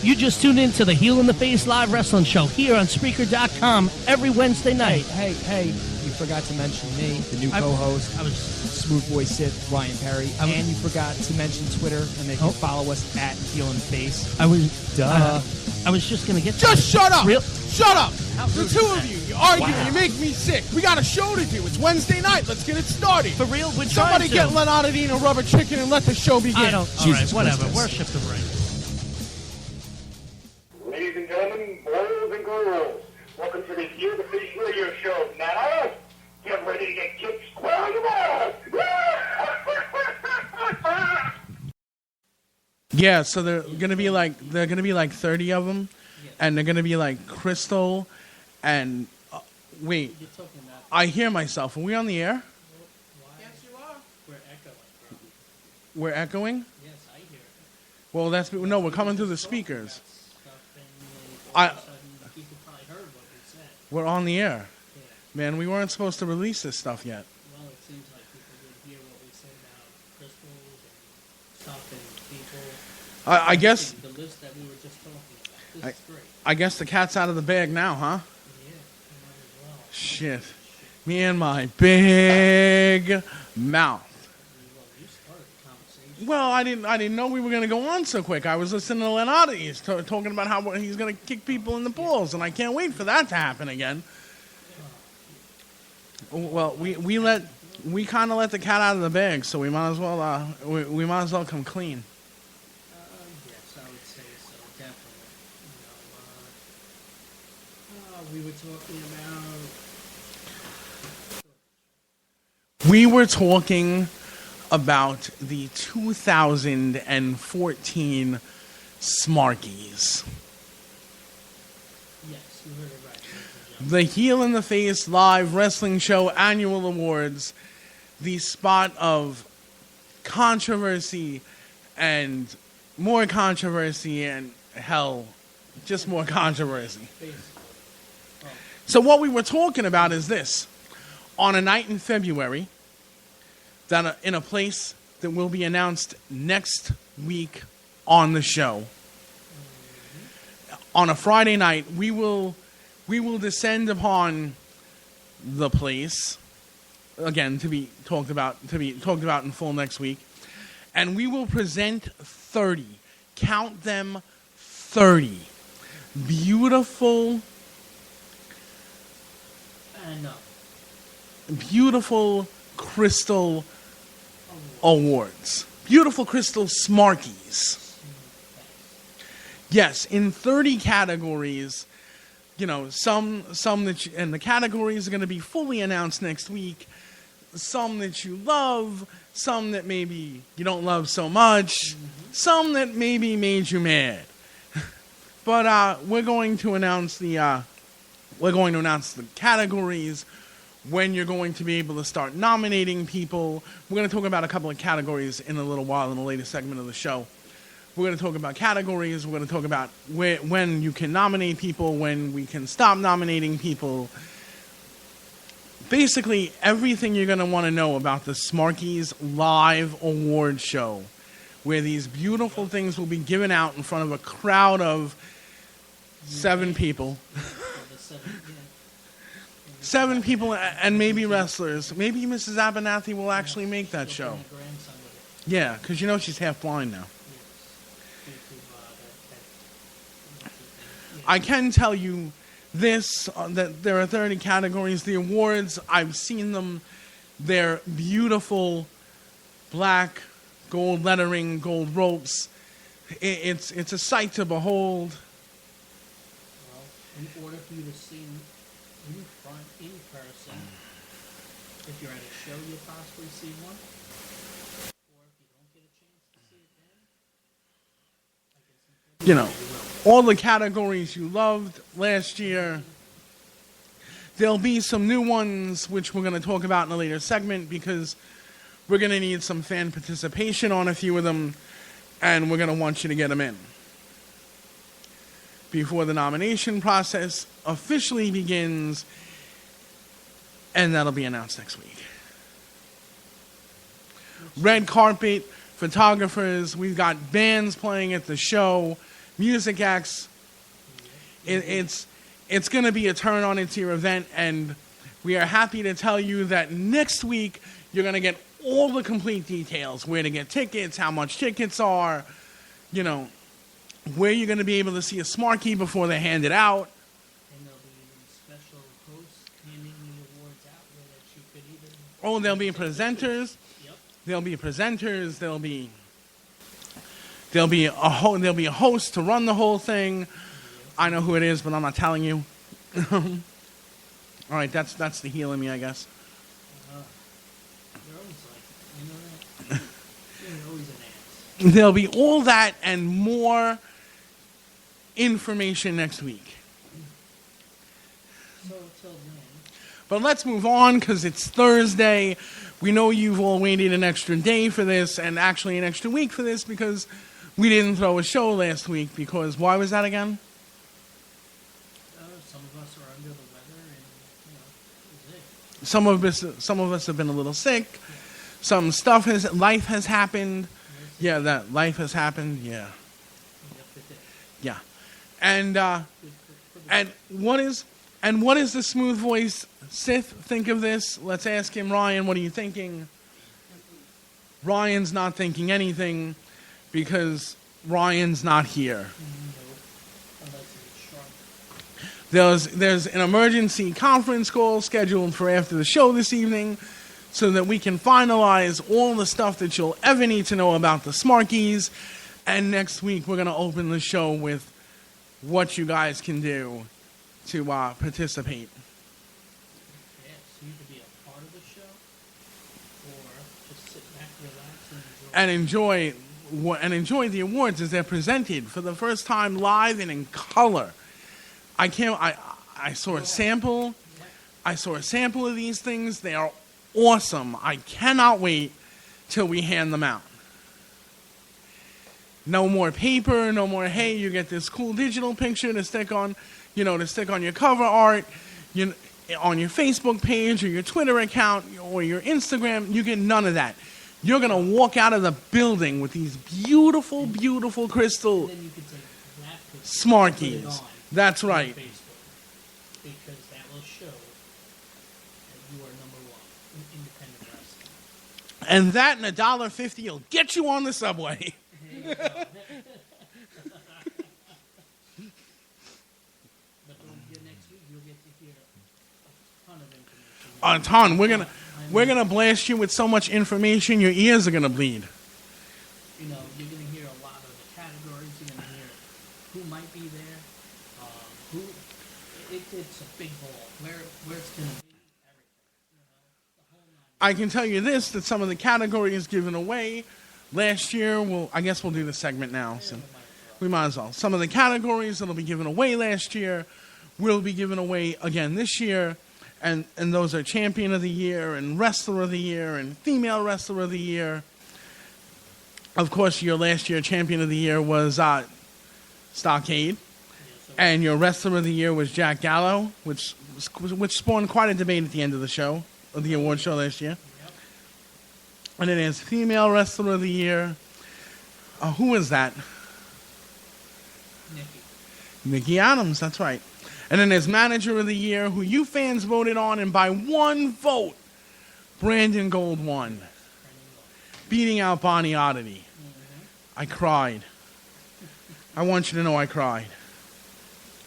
You just tuned in to the Heel in the Face live wrestling show here on Spreaker.com every Wednesday night. Hey, you forgot to mention me, the new co-host. I was Smooth Boy Sith, Ryan Perry. And you forgot to mention Twitter, and they can follow us at Heel in the Face. I was just going to get Just shut up! Real? Shut up! The two of you, you argue, you make me sick. We got a show to do. It's Wednesday night. Let's get it started. For real? We're Somebody trying get to. Leonardo to eat a rubber chicken and let the show begin. I don't. All right, whatever. Worship the ring. Ladies and gentlemen, boys and girls, welcome to the Heel the Face Radio Show. Now, get ready to get kicked square in the balls. Yeah, so they're gonna be like 30 of them, and they're gonna be like Crystal, and wait, I hear myself. Are we on the air? Yes, you are. We're echoing. We're echoing. Yes, I hear it. Well, we're coming through the speakers. Stuff and all of a sudden people probably heard what we said. We're on the air, Yeah. man. We weren't supposed to release this stuff yet. Well, it seems like people did hear what we said about crystals and stuff and people. I guess The list that we were just talking about. This is great. I guess the cat's out of the bag now, huh? Yeah, might as well. Shit, me and my big mouth. Well, you started the conversation. Well, I didn't know we were going to go on so quick. I was listening to Leonardo. He's talking about how he's going to kick people in the balls, and I can't wait for that to happen again. Well, we kind of let the cat out of the bag, so we might as well come clean. Yes, I would say so, definitely. We were talking about. We were talking about the 2014 Smarkies. Yes, you heard it right. The Heel in the Face live wrestling show annual awards, the spot of controversy and more controversy and hell, just more controversy. So what we were talking about is this. On a night in February, that in a place that will be announced next week on the show, on a Friday night, we will descend upon the place, again to be talked about in full next week, and we will present 30, count them, 30 beautiful crystal awards, beautiful crystal Smarkies. Yes, in 30 categories. You know, some that and the categories are going to be fully announced next week. Some that you love, some that maybe you don't love so much, some that maybe made you mad. But we're going to announce the categories, when you're going to be able to start nominating people. We're going to talk about a couple of categories in a little while in the latest segment of the show. We're going to talk about categories. We're going to talk about when you can nominate people, when we can stop nominating people. Basically, everything you're going to want to know about the Smarkies live award show, where these beautiful things will be given out in front of a crowd of 7 people. 7 people and maybe wrestlers. Maybe Mrs. Abernathy will actually make that show. Yeah, because she's half blind now. I can tell you this, that there are 30 categories. The awards, I've seen them. They're beautiful, black, gold lettering, gold ropes. It's a sight to behold. Well, in order for you to see in front, in person, if you're at a show, you'll possibly see one. Or if you don't get a chance to see it then, I guess All the categories you loved last year. There'll be some new ones, which we're going to talk about in a later segment, because we're going to need some fan participation on a few of them, and we're going to want you to get them in before the nomination process officially begins, and that'll be announced next week. Red carpet, photographers, we've got bands playing at the show, music acts. It's going to be a turn on its ear event, and we are happy to tell you that next week you're going to get all the complete details: where to get tickets, how much tickets are, you know, where you're going to be able to see a smart key before they hand it out. And there'll be special hosts handing the awards out where that you could even... Oh, there'll be presenters. Yep. There'll be presenters. There'll be a host to run the whole thing. I know who it is, but I'm not telling you. All right, that's the heel in me, I guess. You're always like, you know that? You're always an ass. There'll be all that and more information next week. So till then, But let's move on because it's Thursday. We know you've all waited an extra day for this and actually an extra week for this because we didn't throw a show last week because why was that again? some of us are under the weather and, you know, it. Some of us have been a little sick. Some life has happened. Yeah, that life has happened. Yeah. Yeah. And what is the smooth voice Sith think of this? Let's ask him. Ryan, what are you thinking? Ryan's not thinking anything because Ryan's not here. There's an emergency conference call scheduled for after the show this evening so that we can finalize all the stuff that you'll ever need to know about the Smart Keys. And next week we're going to open the show with what you guys can do to participate. Yeah, so you could be a part of the show or just sit back, relax, and enjoy the awards as they're presented for the first time live and in color. I saw a sample. I saw a sample of these things. They are awesome. I cannot wait till we hand them out. No more paper, no more, hey, you get this cool digital picture to stick on, your cover art, on your Facebook page or your Twitter account or your Instagram. You get none of that. You're going to walk out of the building with these beautiful, beautiful crystal then you can take that picture, Smart put it Keys. on That's on right. Facebook, because that will show that you are number one in independent wrestling. And that and $1.50 will get you on the subway. But don't forget next week you'll get to hear a ton of information. A ton. We're gonna blast you with so much information your ears are gonna bleed. You know, you're going to hear a lot of the categories. You're going to hear who might be there, it's a big ball. Where it's going to be, everything. You know, the whole nine. I can tell you this: that some of the categories given away last year. I guess we'll do the segment now. So we might as well. Some of the categories that'll be given away last year will be given away again this year. And those are Champion of the Year and Wrestler of the Year and Female Wrestler of the Year. Of course, your last year Champion of the Year was Stockade. And your Wrestler of the Year was Jack Gallo, which spawned quite a debate at the end of the show, of the award show last year. And it is Female Wrestler of the Year. Who is that? Nikki Adams, that's right. And then there's Manager of the Year, who you fans voted on, and by one vote, Brandon Gold won, beating out Bonnie Oddity. I cried. I want you to know I cried.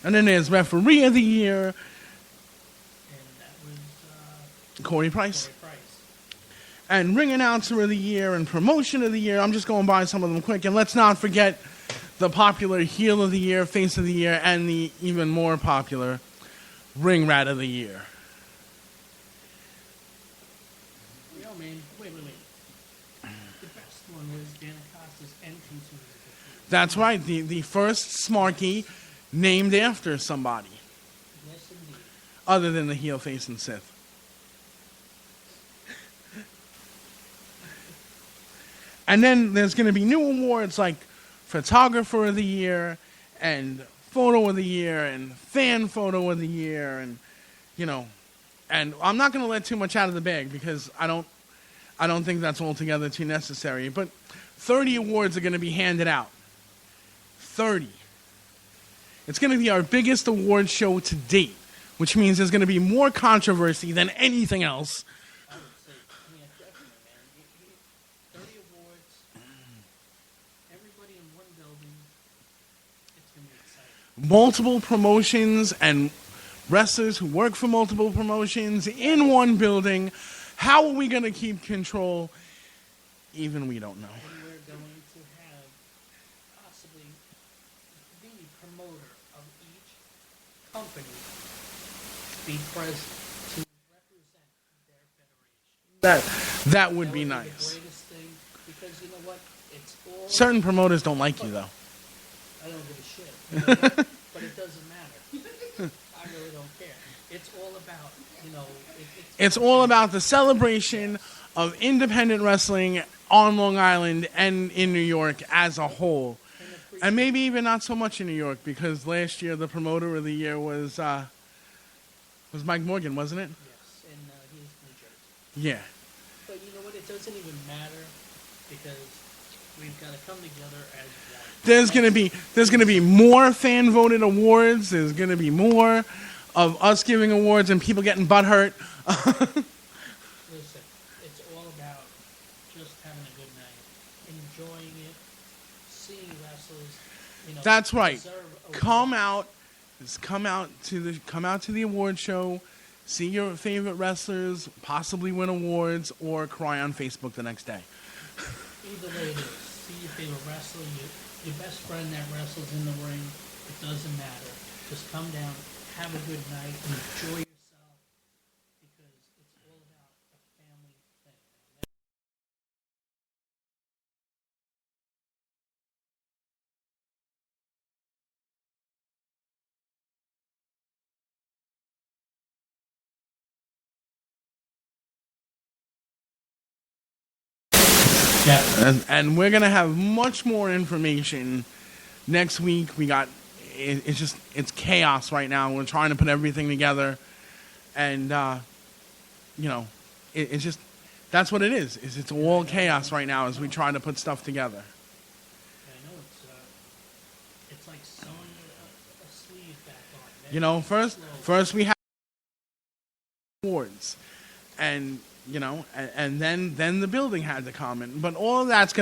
And then there's Referee of the Year, And that was Corey Price. Corey Price. And Ring Announcer of the Year and Promotion of the Year. I'm just going by some of them quick. And let's not forget the popular Heel of the Year, Face of the Year, and the even more popular Ring Rat of the Year. Yo, man, wait. The best one was Danacosta's entrance music. That's right, the first Smarky named after somebody Yes, indeed. other than the heel, face, and Sith. And then there's going to be new awards like Photographer of the Year and Photo of the Year and Fan Photo of the Year, and and I'm not going to let too much out of the bag because I don't think that's altogether too necessary. But 30 awards are going to be handed out. 30. It's going to be our biggest award show to date, which means there's going to be more controversy than anything else. I would say, yeah, definitely, man. 30 awards, everybody in one building. It's going to be exciting. Multiple promotions and wrestlers who work for multiple promotions in one building. How are we going to keep control? Even we don't know. And we're going to have possibly the promoter of each company be present to represent their federation. That would be The nice. greatest thing, because you know what? It's all. Certain promoters don't like you, though. I don't give a shit. You know what? But it doesn't matter. I really don't care. It's all about, you know. It's all about the celebration of independent wrestling on Long Island and in New York as a whole. And maybe even not so much in New York, because last year the promoter of the year was Mike Morgan, wasn't it? Yes, and he's New Jersey. Yeah. But you know what? It doesn't even matter, because we've got to come together as one. There's gonna be more fan voted awards. There's gonna be more of us giving awards and people getting butthurt. Listen, it's all about just having a good night, enjoying it, seeing wrestlers. You know, That's right. deserve a Come award. out. Just come out to the award show, see your favorite wrestlers, possibly win awards, or cry on Facebook the next day. Either way it is, see your favorite wrestler, your best friend that wrestles in the ring. It doesn't matter. Just come down, have a good night, enjoy yourself, because it's all about a family thing. Yeah. And we're gonna have much more information next week. We got it's chaos right now. We're trying to put everything together, and it's just that's what it is. It's all chaos right now as we try to put stuff together. I know it's like sewing a sleeve back on. You know, first we have awards, and and then the building had to comment. But all of that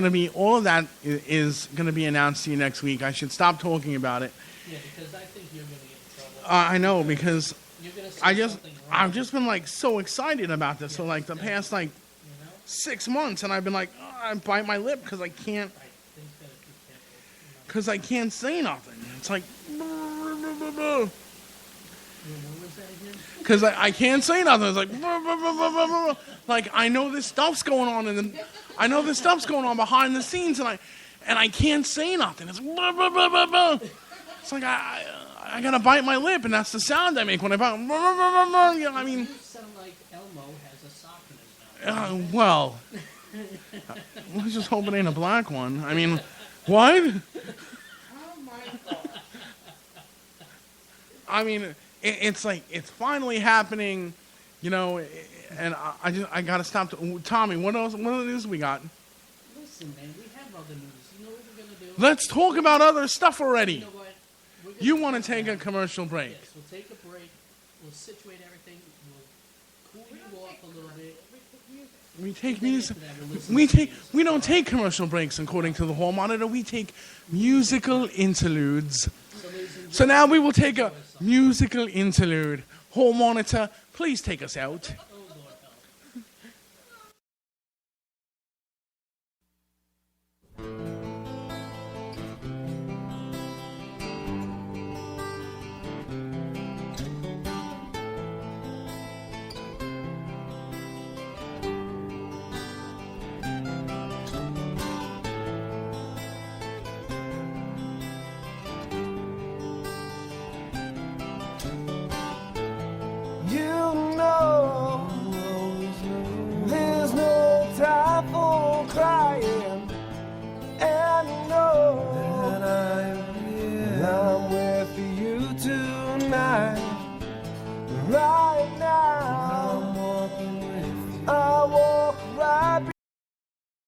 is gonna be announced to you next week. I should stop talking about it. Yeah, because I think you're gonna get in trouble. I know, because You're gonna say I've something wrong. just been like so excited about this for like the past like You know? 6 months, and I've been like, I bite my lip because I can't Right. Things gotta be careful. I can't say nothing. It's like What was that again? because I can't say nothing. It's like I know this stuff's going on, I know this stuff's going on behind the scenes, and I can't say nothing. It's it's like I gotta bite my lip, and that's the sound I make when I bite. I mean, You sound like Elmo has a sock in his mouth. well, let's just hope it ain't a black one. I mean, what? Oh my God. I mean, it's like it's finally happening, and I gotta stop. Tommy, what else? What news we got? Listen, man, we have other news. You know what we're gonna do? Let's talk about other stuff already. You know what? We're gonna You want to sit take a down. commercial break? Yes, we'll take a break. We'll situate everything. We'll cool you off a little bit. We take Then music. after that, we'll listen to music. We don't take commercial breaks according to the hall monitor. We take musical interludes. So, ladies and So now we will take a enjoy yourself. musical interlude. Hall monitor, please take us out.